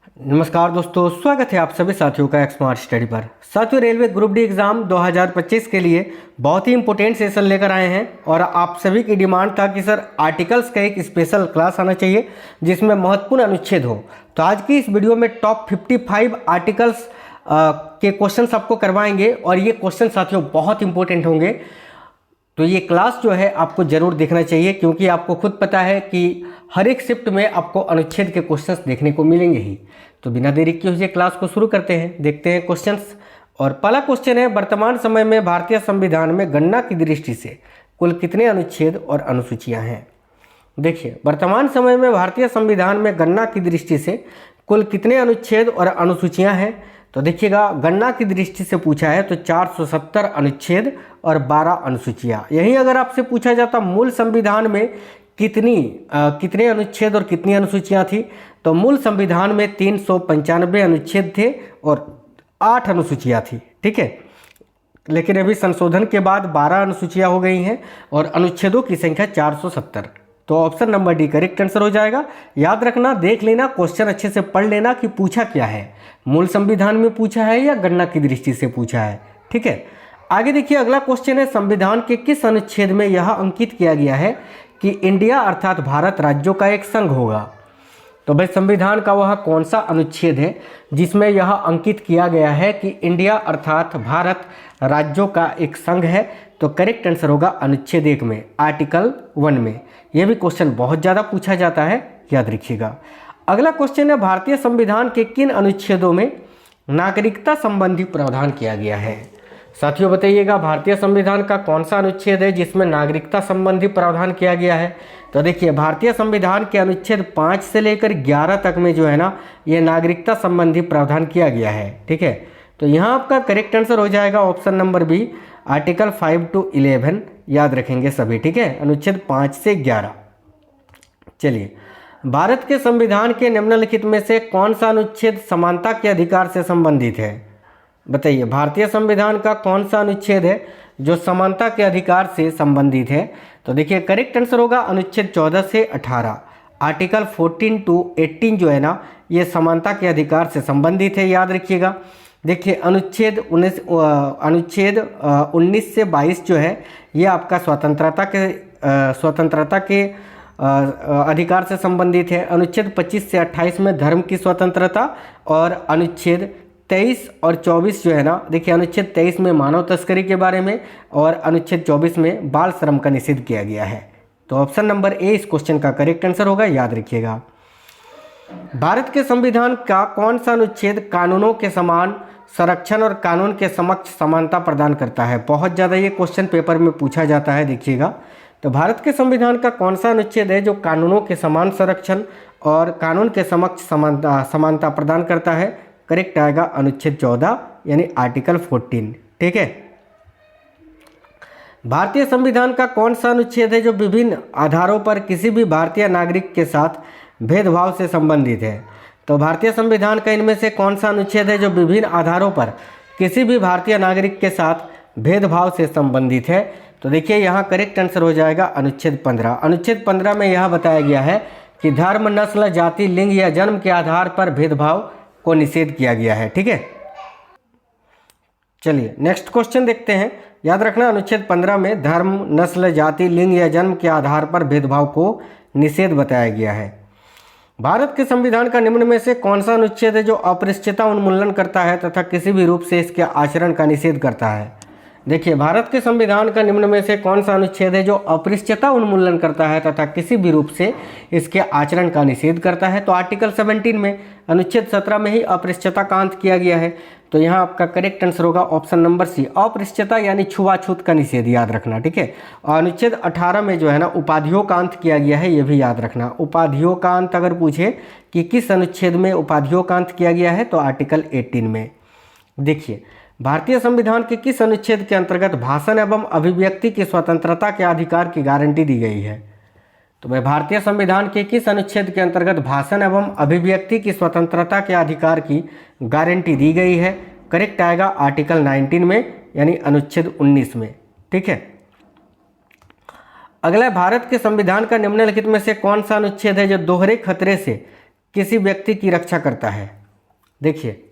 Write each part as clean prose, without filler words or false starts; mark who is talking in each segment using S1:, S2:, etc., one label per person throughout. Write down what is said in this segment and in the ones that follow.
S1: नमस्कार दोस्तों, स्वागत है आप सभी साथियों का एक स्मार्ट स्टडी पर। साथियों, रेलवे ग्रुप डी एग्ज़ाम 2025 के लिए बहुत ही इंपॉर्टेंट सेशन लेकर आए हैं और आप सभी की डिमांड था कि सर आर्टिकल्स का एक स्पेशल क्लास आना चाहिए जिसमें महत्वपूर्ण अनुच्छेद हो। तो आज की इस वीडियो में टॉप 55 आर्टिकल्स के क्वेश्चन आपको करवाएंगे और ये क्वेश्चन साथियों बहुत इंपॉर्टेंट होंगे। तो ये क्लास जो है आपको ज़रूर देखना चाहिए क्योंकि आपको खुद पता है कि हर एक शिफ्ट में आपको अनुच्छेद के क्वेश्चंस देखने को मिलेंगे ही। तो बिना देरी किए हुए क्लास को शुरू करते हैं, देखते हैं क्वेश्चंस। और पहला क्वेश्चन है, वर्तमान समय में भारतीय संविधान में गणना की दृष्टि से कुल कितने अनुच्छेद और अनुसूचियाँ हैं। देखिए, वर्तमान समय में भारतीय संविधान में गणना की दृष्टि से कुल कितने अनुच्छेद और अनुसूचियाँ हैं। तो देखिएगा, गणना की दृष्टि से पूछा है तो 470 अनुच्छेद और 12 अनुसूचियाँ। यही अगर आपसे पूछा जाता मूल संविधान में कितने अनुच्छेद और कितनी अनुसूचियाँ थी, तो मूल संविधान में 395 अनुच्छेद थे और 8 अनुसूचियाँ थी। ठीक है, लेकिन अभी संशोधन के बाद 12 अनुसूचियाँ हो गई हैं और अनुच्छेदों की संख्या 470। तो option number D correct answer हो जाएगा। याद रखना, देख लेना, क्वेश्चन अच्छे से पढ़ लेना कि पूछा क्या है, मूल संविधान में पूछा है या गणना की दृष्टि से पूछा है। ठीक है, आगे देखिए, अगला क्वेश्चन है, संविधान के किस अनुच्छेद में यह अंकित किया गया है कि इंडिया अर्थात भारत राज्यों का एक संघ होगा। तो भाई संविधान का वह कौन सा अनुच्छेद है जिसमें यह अंकित किया गया है कि इंडिया अर्थात भारत राज्यों का एक संघ है। तो करेक्ट आंसर होगा अनुच्छेद 1 में, आर्टिकल 1 में। यह भी क्वेश्चन बहुत ज़्यादा पूछा जाता है, याद रखिएगा। अगला क्वेश्चन है, भारतीय संविधान के किन अनुच्छेदों में नागरिकता संबंधी प्रावधान किया गया है। साथियों बताइएगा, भारतीय संविधान का कौन सा अनुच्छेद है जिसमें नागरिकता संबंधी प्रावधान किया गया है। तो देखिए, भारतीय संविधान के अनुच्छेद 5 से लेकर 11 तक में जो है ना, ये नागरिकता संबंधी प्रावधान किया गया है। ठीक है, तो यहाँ आपका करेक्ट आंसर हो जाएगा option number B, article 5 to 11 याद रखेंगे सभी। ठीक है, अनुच्छेद 5 से 11। चलिए, भारत के संविधान के निम्नलिखित में से कौन सा अनुच्छेद समानता के अधिकार से संबंधित है। बताइए, भारतीय संविधान का कौन सा अनुच्छेद है जो समानता के अधिकार से संबंधित है। तो देखिए, करेक्ट आंसर होगा अनुच्छेद 14 से 18। आर्टिकल 14 to 18 जो है ना, ये समानता के अधिकार से संबंधित है, याद रखिएगा। देखिए, अनुच्छेद 19 से 22 जो है ये आपका स्वतंत्रता के अधिकार से संबंधित है। अनुच्छेद 25 से 28 में धर्म की स्वतंत्रता और अनुच्छेद 23 और 24 जो है ना, देखिए अनुच्छेद 23 में मानव तस्करी के बारे में और अनुच्छेद 24 में बाल श्रम का निषेध किया गया है। तो ऑप्शन नंबर ए इस क्वेश्चन का करेक्ट आंसर होगा, याद रखिएगा। भारत के संविधान का कौन सा अनुच्छेद कानूनों के समान संरक्षण और कानून के समक्ष समानता प्रदान करता है। बहुत ज़्यादा ये क्वेश्चन पेपर में पूछा जाता है, देखिएगा। तो भारत के संविधान का कौन सा अनुच्छेद है जो कानूनों के समान संरक्षण और कानून के समक्ष समानता प्रदान करता है। करेक्ट आएगा अनुच्छेद 14 यानी आर्टिकल 14। ठीक है, भारतीय संविधान का कौन सा अनुच्छेद है जो विभिन्न आधारों पर किसी भी भारतीय नागरिक के साथ भेदभाव से संबंधित है। तो भारतीय संविधान का इनमें से कौन सा अनुच्छेद है जो विभिन्न आधारों पर किसी भी भारतीय नागरिक के साथ भेदभाव से संबंधित है। तो देखिए, यहाँ करेक्ट आंसर हो जाएगा अनुच्छेद 15। अनुच्छेद 15 में यह बताया गया है कि धर्म, नस्ल, जाति, लिंग या जन्म के आधार पर भेदभाव को निषेध किया गया है। ठीक है, चलिए नेक्स्ट क्वेश्चन देखते हैं। याद रखना, अनुच्छेद 15 में धर्म, नस्ल, जाति, लिंग या जन्म के आधार पर भेदभाव को निषेध बताया गया है। भारत के संविधान का निम्न में से कौन सा अनुच्छेद है जो अपृष्ठता उन्मूलन करता है तथा किसी भी रूप से इसके आचरण का निषेध करता है। देखिए, भारत के संविधान का निम्न में से कौन सा अनुच्छेद है जो अपृष्ठता उन्मूलन करता है तथा किसी भी रूप से इसके आचरण का निषेध करता है। तो आर्टिकल 17 में, अनुच्छेद 17 में ही अपृष्ठता का अंत किया गया है। तो यहाँ आपका करेक्ट आंसर होगा ऑप्शन नंबर सी, अपृष्ठता यानी छुआछूत का निषेध, याद रखना। ठीक है, और अनुच्छेद 18 में जो है ना उपाधियों का अंत किया गया है, ये भी याद रखना। उपाधियों का अंत अगर पूछे कि किस अनुच्छेद में उपाधियों का अंत किया गया है, तो आर्टिकल 18 में। देखिए, भारतीय संविधान के किस अनुच्छेद के अंतर्गत भाषण एवं अभिव्यक्ति की स्वतंत्रता के अधिकार की गारंटी दी गई है। तो भाई भारतीय संविधान के किस अनुच्छेद के अंतर्गत भाषण एवं अभिव्यक्ति की स्वतंत्रता के अधिकार की गारंटी दी गई है। करेक्ट आएगा आर्टिकल 19 में यानी अनुच्छेद 19 में। ठीक है, अगला, भारत के संविधान का निम्नलिखित में से कौन सा अनुच्छेद है जो दोहरे खतरे से किसी व्यक्ति की रक्षा करता है? देखिए,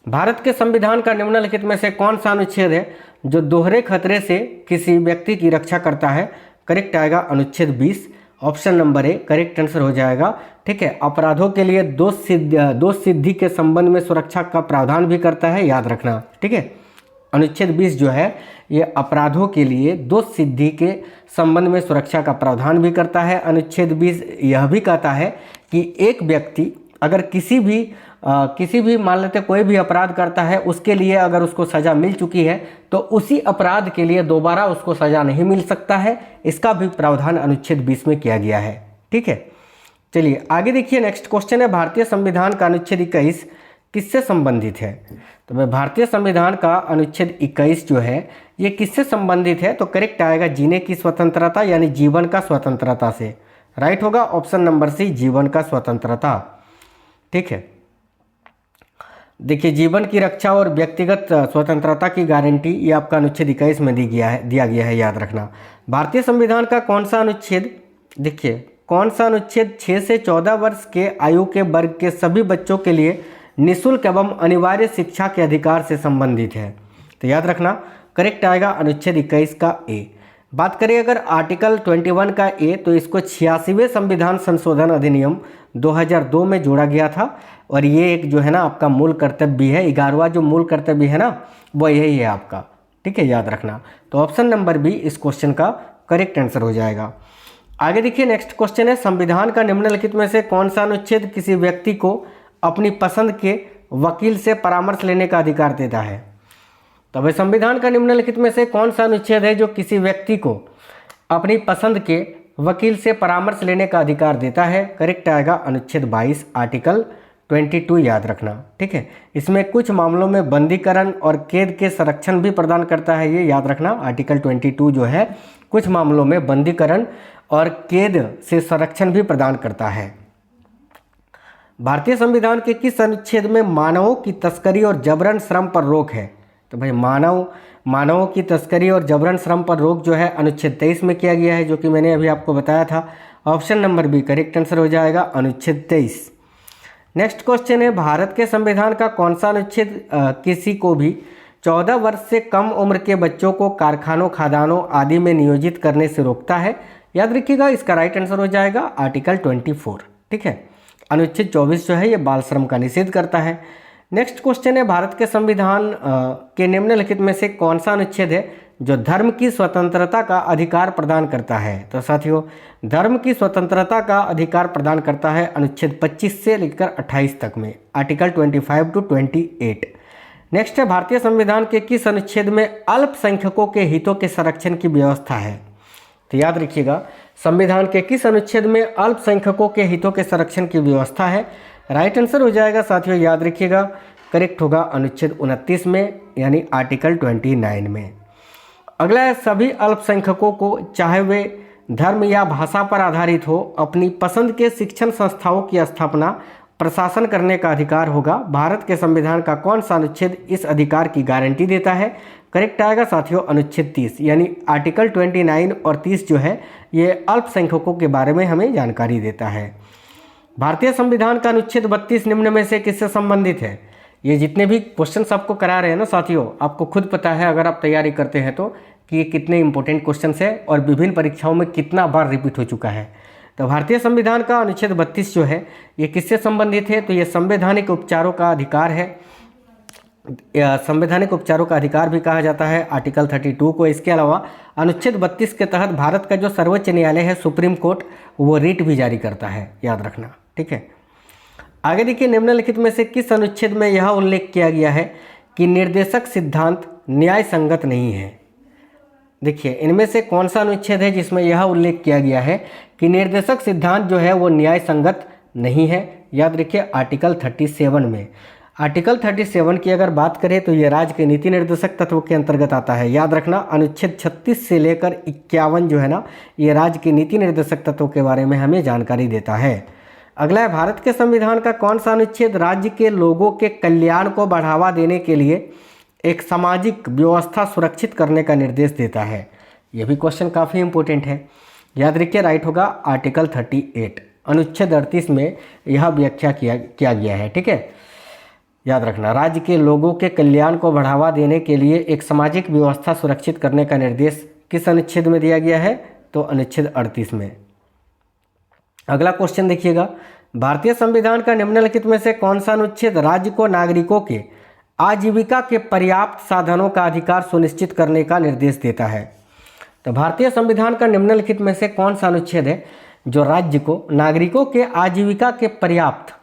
S1: भारत के संविधान का निम्नलिखित में से कौन सा अनुच्छेद है जो दोहरे खतरे से किसी व्यक्ति की रक्षा करता है? करेक्ट आएगा अनुच्छेद 20, option number A correct answer हो जाएगा। ठीक है, अपराधों के लिए दोष सिद्धि के संबंध में सुरक्षा का प्रावधान भी करता है, याद रखना। ठीक है, अनुच्छेद 20 जो है ये अपराधों के लिए दोष सिद्धि के संबंध में सुरक्षा का प्रावधान भी करता है। अनुच्छेद 20 यह भी कहता है कि एक व्यक्ति अगर किसी भी मान लेते कोई भी अपराध करता है, उसके लिए अगर उसको सज़ा मिल चुकी है तो उसी अपराध के लिए दोबारा उसको सज़ा नहीं मिल सकता है। इसका भी प्रावधान अनुच्छेद 20 में किया गया है। ठीक है, चलिए आगे देखिए। नेक्स्ट क्वेश्चन है, भारतीय संविधान का अनुच्छेद 21 किससे संबंधित है? तो भाई भारतीय संविधान का अनुच्छेद 21 जो है ये किससे संबंधित है? तो करेक्ट आएगा जीने की स्वतंत्रता यानी जीवन का स्वतंत्रता से। राइट होगा ऑप्शन नंबर सी, जीवन का स्वतंत्रता। ठीक है, देखिए जीवन की रक्षा और व्यक्तिगत स्वतंत्रता की गारंटी ये आपका अनुच्छेद 21 में दिया गया है, याद रखना। भारतीय संविधान का कौन सा अनुच्छेद, देखिए कौन सा अनुच्छेद 6 से 14 वर्ष के आयु के वर्ग के सभी बच्चों के लिए निःशुल्क एवं अनिवार्य शिक्षा के अधिकार से संबंधित है? तो याद रखना करेक्ट आएगा अनुच्छेद 21 का ए। बात करें अगर आर्टिकल 21 का ए, तो इसको 86वें संविधान संशोधन अधिनियम 2002 में जोड़ा गया था और ये एक जो है ना आपका मूल कर्तव्य भी है। 11वां जो मूल कर्तव्य है ना वो यही है आपका। ठीक है, याद रखना। तो ऑप्शन नंबर बी इस क्वेश्चन का करेक्ट आंसर हो जाएगा। आगे देखिए, नेक्स्ट क्वेश्चन है, संविधान का निम्नलिखित में से कौन सा अनुच्छेद किसी व्यक्ति को अपनी पसंद के वकील से परामर्श लेने का अधिकार देता है? तो भाई संविधान का निम्नलिखित में से कौन सा अनुच्छेद है जो किसी व्यक्ति को अपनी पसंद के वकील से परामर्श लेने का अधिकार देता है? करेक्ट आएगा अनुच्छेद 22 आर्टिकल 22, याद रखना। ठीक है, इसमें कुछ मामलों में बंदीकरण और कैद के संरक्षण भी प्रदान करता है, ये याद रखना। आर्टिकल 22 जो है कुछ मामलों में बंदीकरण और कैद से संरक्षण भी प्रदान करता है। भारतीय संविधान के किस अनुच्छेद में मानवों की तस्करी और जबरन श्रम पर रोक है? तो भाई मानवों की तस्करी और जबरन श्रम पर रोक जो है अनुच्छेद 23 में किया गया है, जो कि मैंने अभी आपको बताया था। Option number B correct answer हो जाएगा अनुच्छेद 23। नेक्स्ट क्वेश्चन है, भारत के संविधान का कौन सा अनुच्छेद किसी को भी 14 वर्ष से कम उम्र के बच्चों को कारखानों, खदानों आदि में नियोजित करने से रोकता है? याद रखिएगा इसका राइट आंसर हो जाएगा आर्टिकल 24। ठीक है, अनुच्छेद 24 जो है ये बाल श्रम का निषेध करता है। नेक्स्ट क्वेश्चन है, भारत के संविधान के निम्नलिखित में से कौन सा अनुच्छेद है जो धर्म की स्वतंत्रता का अधिकार प्रदान करता है? तो साथियों धर्म की स्वतंत्रता का अधिकार प्रदान करता है अनुच्छेद 25 से लेकर 28 तक में, आर्टिकल 25 टू 28। नेक्स्ट है, भारतीय संविधान के किस अनुच्छेद में अल्पसंख्यकों के हितों के संरक्षण की व्यवस्था है? तो याद रखिएगा संविधान के किस अनुच्छेद में अल्पसंख्यकों के हितों के संरक्षण की व्यवस्था है? राइट आंसर हो जाएगा साथियों, याद रखिएगा करेक्ट होगा अनुच्छेद 29 में यानी आर्टिकल 29 में। अगला है, सभी अल्पसंख्यकों को चाहे वे धर्म या भाषा पर आधारित हो अपनी पसंद के शिक्षण संस्थाओं की स्थापना प्रशासन करने का अधिकार होगा। भारत के संविधान का कौन सा अनुच्छेद इस अधिकार की गारंटी देता है? करेक्ट आएगा साथियों अनुच्छेद 30 यानी आर्टिकल 29 और 30 जो है ये अल्पसंख्यकों के बारे में हमें जानकारी देता है। भारतीय संविधान का अनुच्छेद 32 निम्न में से किससे संबंधित है? ये जितने भी क्वेश्चंस आपको करा रहे हैं ना साथियों, आपको खुद पता है अगर आप तैयारी करते हैं तो कि ये कितने इंपॉर्टेंट क्वेश्चंस है और विभिन्न परीक्षाओं में कितना बार रिपीट हो चुका है। तो भारतीय संविधान का अनुच्छेद 32 जो है ये किससे संबंधित है? तो ये संवैधानिक उपचारों का अधिकार है, संवैधानिक उपचारों का अधिकार भी कहा जाता है आर्टिकल 32 को। इसके अलावा अनुच्छेद 32 के तहत भारत का जो सर्वोच्च न्यायालय है सुप्रीम कोर्ट, वो रिट भी जारी करता है, याद रखना। ठीक है, आगे देखिए, निम्नलिखित में से किस अनुच्छेद में यह उल्लेख किया गया है कि निर्देशक सिद्धांत न्याय संगत नहीं है? देखिए इनमें से कौन सा अनुच्छेद है जिसमें यह उल्लेख किया गया है कि निर्देशक सिद्धांत जो है वो न्याय संगत नहीं है? याद रखिए आर्टिकल 37 में। आर्टिकल 37 की अगर बात करें तो ये राज्य के नीति निर्देशक तत्व के अंतर्गत आता है। याद रखना अनुच्छेद 36 से लेकर 51 जो है ना ये राज्य के नीति निर्देशक तत्वों के बारे में हमें जानकारी देता है। अगला है, भारत के संविधान का कौन सा अनुच्छेद राज्य के लोगों के कल्याण को बढ़ावा देने के लिए एक सामाजिक व्यवस्था सुरक्षित करने का निर्देश देता है? यह भी क्वेश्चन काफ़ी इंपॉर्टेंट है, याद रखिए राइट होगा आर्टिकल 38। अनुच्छेद 38 में यह व्याख्या किया गया है। ठीक है, याद रखना, राज्य के लोगों के कल्याण को बढ़ावा देने के लिए एक सामाजिक व्यवस्था सुरक्षित करने का निर्देश किस अनुच्छेद में दिया गया है? तो अनुच्छेद 38 में। अगला क्वेश्चन देखिएगा, भारतीय संविधान का निम्नलिखित में से कौन सा अनुच्छेद राज्य को नागरिकों के आजीविका के पर्याप्त साधनों का अधिकार सुनिश्चित करने का निर्देश देता है? तो भारतीय संविधान का निम्नलिखित में से कौन सा अनुच्छेद है जो राज्य को नागरिकों के आजीविका के पर्याप्त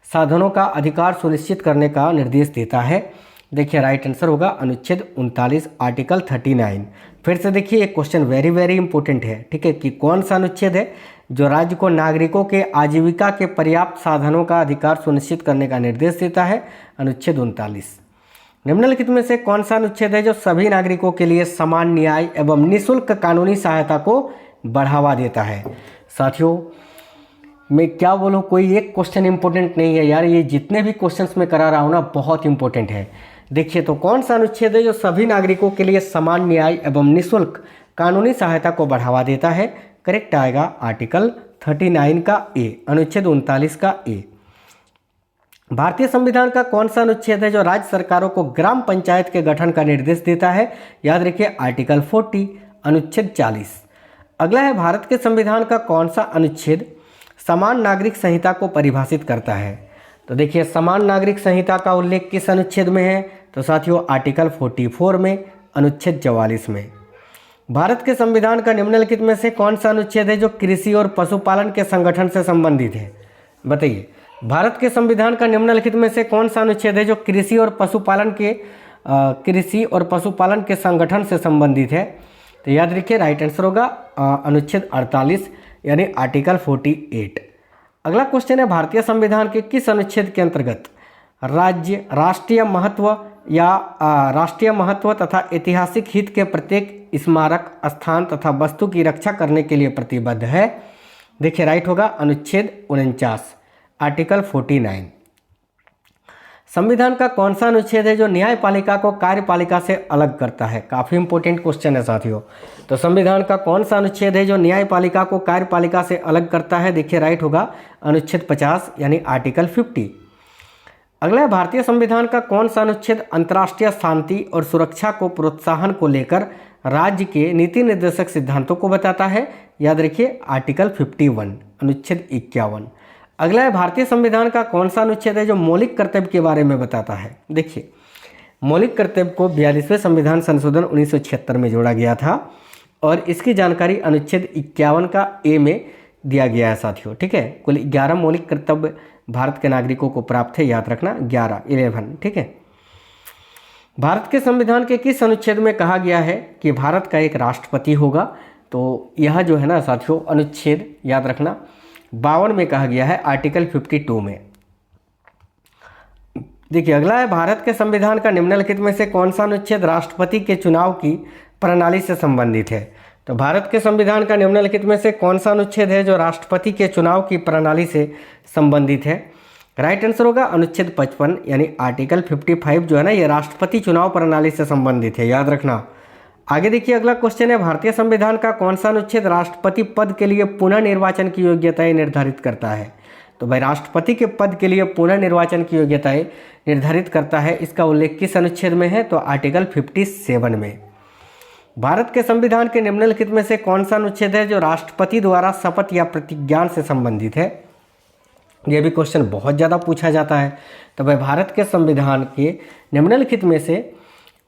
S1: साधनों का अधिकार सुनिश्चित करने का निर्देश देता है? देखिए राइट आंसर होगा अनुच्छेद 39 आर्टिकल 39। फिर से देखिए, एक क्वेश्चन वेरी वेरी इंपॉर्टेंट है। ठीक है, कि कौन सा अनुच्छेद है जो राज्य को नागरिकों के आजीविका के पर्याप्त साधनों का अधिकार सुनिश्चित करने का निर्देश देता है? अनुच्छेद 39। निम्नलिखित में से कौन सा अनुच्छेद है जो सभी नागरिकों के लिए समान न्याय एवं निःशुल्क कानूनी सहायता को बढ़ावा देता है? साथियों मैं क्या बोलूँ, कोई एक क्वेश्चन इंपॉर्टेंट नहीं है यार, ये जितने भी क्वेश्चंस मैं करा रहा हूँ ना बहुत इंपॉर्टेंट है। देखिए तो कौन सा अनुच्छेद है जो सभी नागरिकों के लिए समान न्याय एवं निःशुल्क कानूनी सहायता को बढ़ावा देता है? करेक्ट आएगा आर्टिकल 39 का ए, अनुच्छेद 39 का ए। भारतीय संविधान का कौन सा अनुच्छेद है जो राज्य सरकारों को ग्राम पंचायत के गठन का निर्देश देता है? याद रखिए आर्टिकल 40, अनुच्छेद 40। अगला है, भारत के संविधान का कौन सा अनुच्छेद समान नागरिक संहिता को परिभाषित करता है? तो देखिए समान नागरिक संहिता का उल्लेख किस अनुच्छेद में है? तो साथियों आर्टिकल 44 में, अनुच्छेद 44 में। भारत के संविधान का निम्नलिखित में से कौन सा अनुच्छेद है जो कृषि और पशुपालन के संगठन से संबंधित है? बताइए, भारत के संविधान का निम्नलिखित में से कौन सा अनुच्छेद है जो कृषि और पशुपालन के संगठन से संबंधित है? तो याद रखिए राइट आंसर होगा अनुच्छेद 48 यानी आर्टिकल 48। अगला क्वेश्चन है, भारतीय संविधान के किस अनुच्छेद के अंतर्गत राज्य राष्ट्रीय महत्व तथा ऐतिहासिक हित के प्रत्येक स्मारक स्थान तथा वस्तु की रक्षा करने के लिए प्रतिबद्ध है? देखिए राइट होगा अनुच्छेद 49 आर्टिकल 49। संविधान का कौन सा अनुच्छेद है जो न्यायपालिका को कार्यपालिका से अलग करता है? काफ़ी इंपॉर्टेंट क्वेश्चन है साथियों। तो संविधान का कौन सा अनुच्छेद है जो न्यायपालिका को कार्यपालिका से अलग करता है? देखिए राइट होगा अनुच्छेद 50 यानी आर्टिकल 50। अगला है, भारतीय संविधान का कौन सा अनुच्छेद अंतर्राष्ट्रीय शांति और सुरक्षा को प्रोत्साहन को लेकर राज्य के नीति निर्देशक सिद्धांतों को बताता है? याद रखिए आर्टिकल 51 अनुच्छेद 51। अगला है, भारतीय संविधान का कौन सा अनुच्छेद है जो मौलिक कर्तव्य के बारे में बताता है? देखिए मौलिक कर्तव्य को 42वें संविधान संशोधन 1976 में जोड़ा गया था और इसकी जानकारी अनुच्छेद 51 का ए में दिया गया है साथियों। ठीक है, कुल 11 मौलिक कर्तव्य भारत के नागरिकों को प्राप्त है, याद रखना 11। ठीक है, भारत के संविधान के किस अनुच्छेद में कहा गया है कि भारत का एक राष्ट्रपति होगा? तो यह जो है ना साथियों अनुच्छेद याद रखना 52 में कहा गया है, आर्टिकल 52 में। देखिए अगला है, भारत के संविधान का निम्नलिखित में से कौन सा अनुच्छेद राष्ट्रपति के चुनाव की प्रणाली से संबंधित है? तो भारत के संविधान का निम्नलिखित में से कौन सा अनुच्छेद है जो राष्ट्रपति के चुनाव की प्रणाली से संबंधित है? राइट आंसर होगा अनुच्छेद 55 यानी आर्टिकल 55 जो है ना ये राष्ट्रपति चुनाव प्रणाली से संबंधित है, याद रखना। आगे देखिए अगला क्वेश्चन है, भारतीय संविधान का कौन सा अनुच्छेद राष्ट्रपति पद के लिए पुनः निर्वाचन की योग्यताएं निर्धारित करता है? तो भाई राष्ट्रपति के पद के लिए पुनः निर्वाचन की योग्यताएं निर्धारित करता है, इसका उल्लेख किस अनुच्छेद में है? तो आर्टिकल 57 में। भारत के संविधान के निम्नलिखित में से कौन सा अनुच्छेद है जो राष्ट्रपति द्वारा शपथ या प्रतिज्ञान से संबंधित है? यह भी क्वेश्चन बहुत ज़्यादा पूछा जाता है। तो भाई भारत के संविधान के निम्नलिखित में से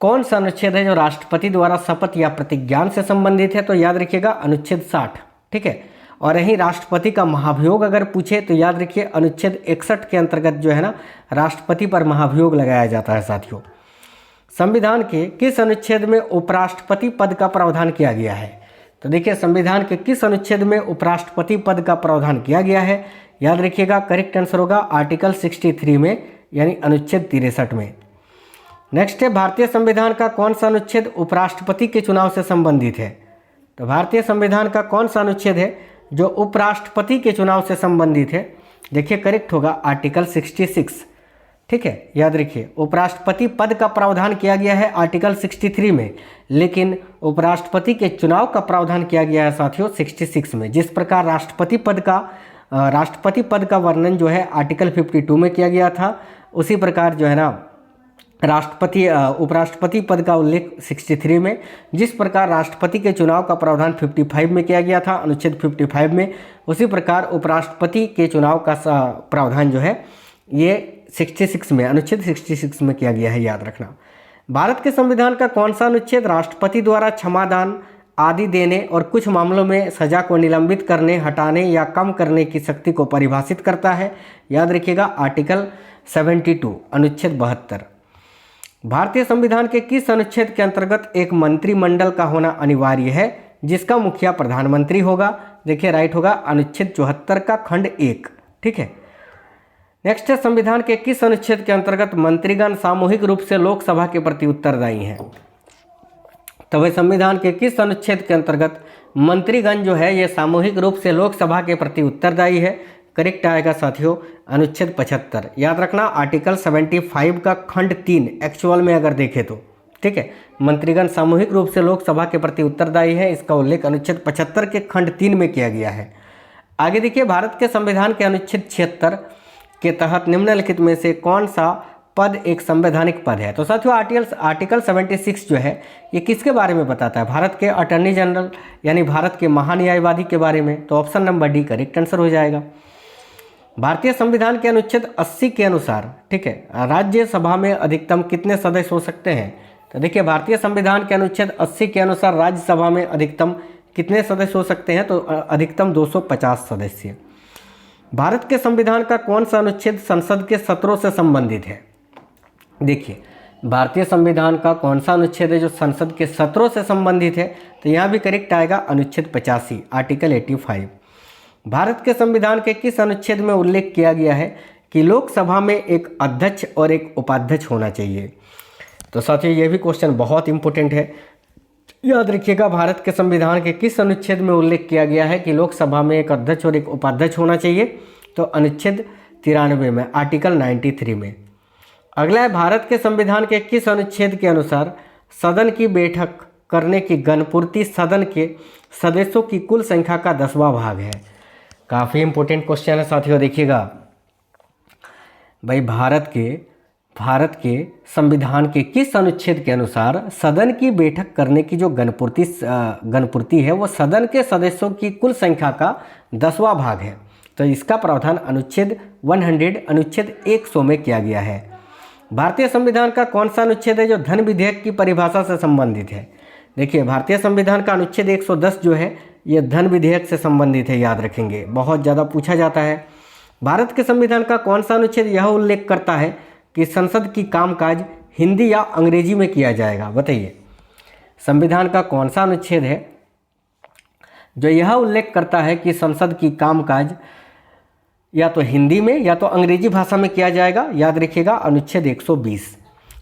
S1: कौन सा अनुच्छेद है जो राष्ट्रपति द्वारा शपथ या प्रतिज्ञान से संबंधित है? तो याद रखिएगा अनुच्छेद 60। ठीक है, और यही राष्ट्रपति का महाभियोग अगर पूछे तो याद रखिए अनुच्छेद 61 के अंतर्गत जो है ना राष्ट्रपति पर महाभियोग लगाया जाता है साथियों। संविधान के किस अनुच्छेद में उपराष्ट्रपति पद का प्रावधान किया गया है? तो देखिए संविधान के किस अनुच्छेद में उपराष्ट्रपति पद का प्रावधान किया गया है? याद रखिएगा करेक्ट आंसर होगा आर्टिकल 63 में यानी अनुच्छेद 63 में। नेक्स्ट है, भारतीय संविधान का कौन सा अनुच्छेद उपराष्ट्रपति के चुनाव से संबंधित है? तो भारतीय संविधान का कौन सा अनुच्छेद है जो उपराष्ट्रपति के चुनाव से संबंधित है? देखिए करेक्ट होगा आर्टिकल 66। ठीक है, याद रखिए उपराष्ट्रपति पद का प्रावधान किया गया है आर्टिकल 63 में, लेकिन उपराष्ट्रपति के चुनाव का प्रावधान किया गया है साथियों 66 में। जिस प्रकार राष्ट्रपति पद का राष्ट्रपति पद का वर्णन जो है आर्टिकल 52 में किया गया था। उसी प्रकार जो है ना राष्ट्रपति उपराष्ट्रपति पद का उल्लेख 63 में, जिस प्रकार राष्ट्रपति के चुनाव का प्रावधान 55 में किया गया था अनुच्छेद 55 में, उसी प्रकार उपराष्ट्रपति के चुनाव का प्रावधान जो है ये 66 में अनुच्छेद 66 में किया गया है, याद रखना। भारत के संविधान का कौन सा अनुच्छेद राष्ट्रपति द्वारा क्षमादान आदि देने और कुछ मामलों में सजा को निलंबित करने, हटाने या कम करने की शक्ति को परिभाषित करता है? याद रखिएगा आर्टिकल 72 अनुच्छेद 72। भारतीय संविधान के किस अनुच्छेद के अंतर्गत एक मंत्रिमंडल का होना अनिवार्य है जिसका मुखिया प्रधानमंत्री होगा? देखिए राइट होगा अनुच्छेद 74 का खंड 1। ठीक है, नेक्स्ट है संविधान के किस अनुच्छेद के अंतर्गत मंत्रीगण सामूहिक रूप से लोकसभा के प्रति उत्तरदायी हैं? तो वह संविधान के किस अनुच्छेद के अंतर्गत मंत्रीगण जो है ये सामूहिक रूप से लोकसभा के प्रति उत्तरदायी है? करेक्ट आएगा साथियों अनुच्छेद 75। याद रखना आर्टिकल 75 का खंड 3 एक्चुअल में अगर देखें तो। ठीक है, मंत्रीगण सामूहिक रूप से लोकसभा के प्रति उत्तरदायी है, इसका उल्लेख अनुच्छेद 75 के खंड 3 में किया गया है। आगे देखिए, भारत के संविधान के अनुच्छेद 76 के तहत निम्नलिखित में से कौन सा पद एक संवैधानिक पद है? तो साथियों आर्टिकल 76 जो है ये किसके बारे में बताता है? भारत के अटॉर्नी जनरल यानी भारत के महान्यायवादी के बारे में। तो option number D correct answer हो जाएगा। भारतीय संविधान के अनुच्छेद 80 के अनुसार, ठीक है, राज्यसभा में अधिकतम कितने सदस्य हो सकते हैं? तो देखिए भारतीय संविधान के अनुच्छेद 80 के अनुसार राज्यसभा में अधिकतम कितने सदस्य हो सकते हैं? तो अधिकतम 250 सदस्य। भारत के संविधान का कौन सा अनुच्छेद संसद के सत्रों से संबंधित है? देखिए भारतीय संविधान का कौन सा अनुच्छेद है जो संसद के सत्रों से संबंधित है? तो यहाँ भी करेक्ट आएगा अनुच्छेद 85 आर्टिकल 85। भारत के संविधान के किस अनुच्छेद में उल्लेख किया गया है कि लोकसभा में एक अध्यक्ष और एक उपाध्यक्ष होना चाहिए? तो साथियों ये भी क्वेश्चन बहुत इंपॉर्टेंट है, याद रखिएगा। भारत के संविधान के किस अनुच्छेद में उल्लेख किया गया है कि लोकसभा में एक अध्यक्ष और एक उपाध्यक्ष होना चाहिए? तो अनुच्छेद 93 में आर्टिकल 93 में। अगला है, भारत के संविधान के किस अनुच्छेद के अनुसार सदन की बैठक करने की गणपूर्ति सदन के सदस्यों की कुल संख्या का 10वां भाग है? काफ़ी इंपॉर्टेंट क्वेश्चन है साथियों, देखिएगा भाई भारत के संविधान के किस अनुच्छेद के अनुसार सदन की बैठक करने की जो गणपूर्ति है वो सदन के सदस्यों की कुल संख्या का 10वां भाग है? तो इसका प्रावधान अनुच्छेद 100 में किया गया है। भारतीय संविधान का कौन सा अनुच्छेद है जो धन विधेयक की परिभाषा से संबंधित है? देखिए भारतीय संविधान का अनुच्छेद 110 जो है ये धन विधेयक से संबंधित है, याद रखेंगे, बहुत ज़्यादा पूछा जाता है। भारत के संविधान का कौन सा अनुच्छेद यह उल्लेख करता है कि संसद की कामकाज हिंदी या अंग्रेजी में किया जाएगा? बताइए संविधान का कौन सा अनुच्छेद है जो यह उल्लेख करता है कि संसद की कामकाज या तो हिंदी में या तो अंग्रेजी भाषा में किया जाएगा? याद रखिएगा अनुच्छेद 120।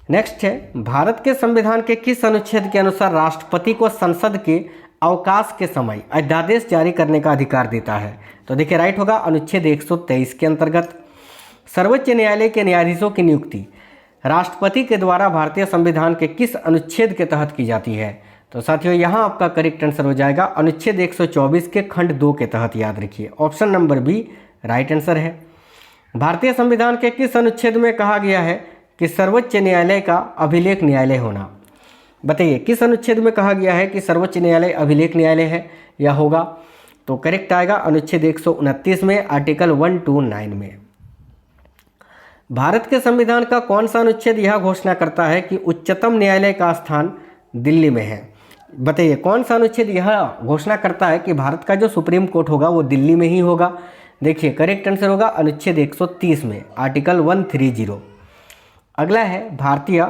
S1: नेक्स्ट है, भारत के संविधान के किस अनुच्छेद के अनुसार राष्ट्रपति को संसद के अवकाश के समय अध्यादेश जारी करने का अधिकार देता है? तो देखिए राइट होगा अनुच्छेद 123 के अंतर्गत। सर्वोच्च न्यायालय के न्यायाधीशों की नियुक्ति राष्ट्रपति के द्वारा भारतीय संविधान के किस अनुच्छेद के तहत की जाती है? तो साथियों यहाँ आपका करेक्ट आंसर हो जाएगा अनुच्छेद 124 के खंड 2 के तहत, याद रखिए option number B right answer है। भारतीय संविधान के किस अनुच्छेद में कहा गया है कि सर्वोच्च न्यायालय का अभिलेख न्यायालय होना? बताइए किस अनुच्छेद में कहा गया है कि सर्वोच्च न्यायालय अभिलेख न्यायालय है या होगा? तो करेक्ट आएगा अनुच्छेद 129 में आर्टिकल 129 में। भारत के संविधान का कौन सा अनुच्छेद यह घोषणा करता है कि उच्चतम न्यायालय का स्थान दिल्ली में है? बताइए कौन सा अनुच्छेद यह घोषणा करता है कि भारत का जो सुप्रीम कोर्ट होगा वो दिल्ली में ही होगा? देखिए करेक्ट आंसर होगा अनुच्छेद 130 में आर्टिकल 130। अगला है, भारतीय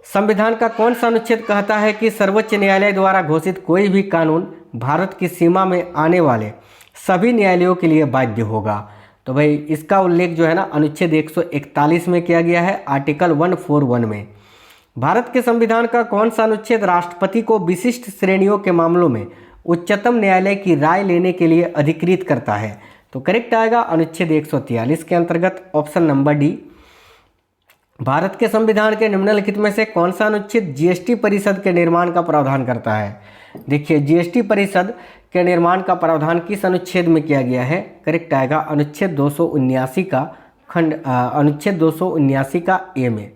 S1: संविधान का कौन सा अनुच्छेद कहता है कि सर्वोच्च न्यायालय द्वारा घोषित कोई भी कानून भारत की सीमा में आने वाले सभी न्यायालयों के लिए बाध्य होगा? तो भाई इसका उल्लेख जो है ना अनुच्छेद 141 में किया गया है आर्टिकल 141 में। भारत के संविधान का कौन सा अनुच्छेद राष्ट्रपति को विशिष्ट श्रेणियों के मामलों में उच्चतम न्यायालय की राय लेने के लिए अधिकृत करता है? तो करेक्ट आएगा अनुच्छेद 143 के अंतर्गत ऑप्शन नंबर डी। भारत के संविधान के निम्नलिखित में से कौन सा अनुच्छेद जीएसटी परिषद के निर्माण का प्रावधान करता है? देखिए जीएसटी परिषद के निर्माण का प्रावधान किस अनुच्छेद में किया गया है? करेक्ट आएगा अनुच्छेद 279 का अनुच्छेद 279 का ए में।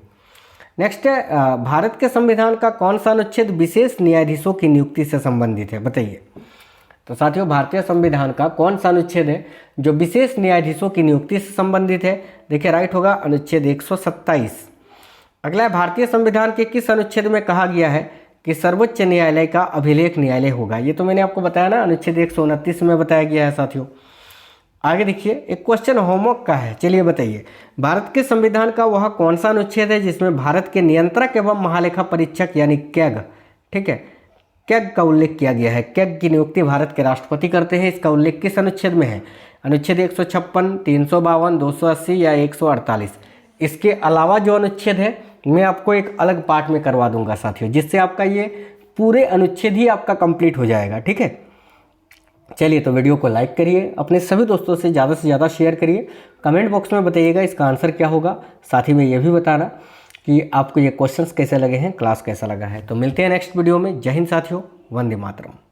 S1: नेक्स्ट है भारत के संविधान का कौन सा अनुच्छेद विशेष न्यायाधीशों की नियुक्ति से संबंधित है? बताइए। तो साथियों भारतीय संविधान का कौन सा अनुच्छेद है जो विशेष न्यायाधीशों की नियुक्ति से संबंधित है? देखिए राइट होगा अनुच्छेद 127। अगला है भारतीय संविधान के किस अनुच्छेद में कहा गया है कि सर्वोच्च न्यायालय का अभिलेख न्यायालय होगा? ये तो मैंने आपको बताया ना, अनुच्छेद 129 में बताया गया है साथियों। आगे देखिए एक क्वेश्चन होमवर्क का है, चलिए बताइए। भारत के संविधान का वह कौन सा अनुच्छेद है जिसमें भारत के नियंत्रक एवं महालेखा परीक्षक यानी कैग, ठीक है, कैग का उल्लेख किया गया है? कैग की नियुक्ति भारत के राष्ट्रपति करते हैं। इसका उल्लेख किस अनुच्छेद में है? अनुच्छेद 156, 352, 280 या 148? इसके अलावा जो अनुच्छेद है मैं आपको एक अलग पार्ट में करवा दूंगा साथियों, जिससे आपका ये पूरे अनुच्छेद ही आपका कंप्लीट हो जाएगा, ठीक है। चलिए तो वीडियो को लाइक करिए, अपने सभी दोस्तों से ज़्यादा शेयर करिए, कमेंट बॉक्स में बताइएगा इसका आंसर क्या होगा। साथ ही में ये भी बताना कि आपको ये क्वेश्चंस कैसे लगे हैं, क्लास कैसा लगा है। तो मिलते हैं नेक्स्ट वीडियो में। जय हिंद साथियों, वंदे मातरम।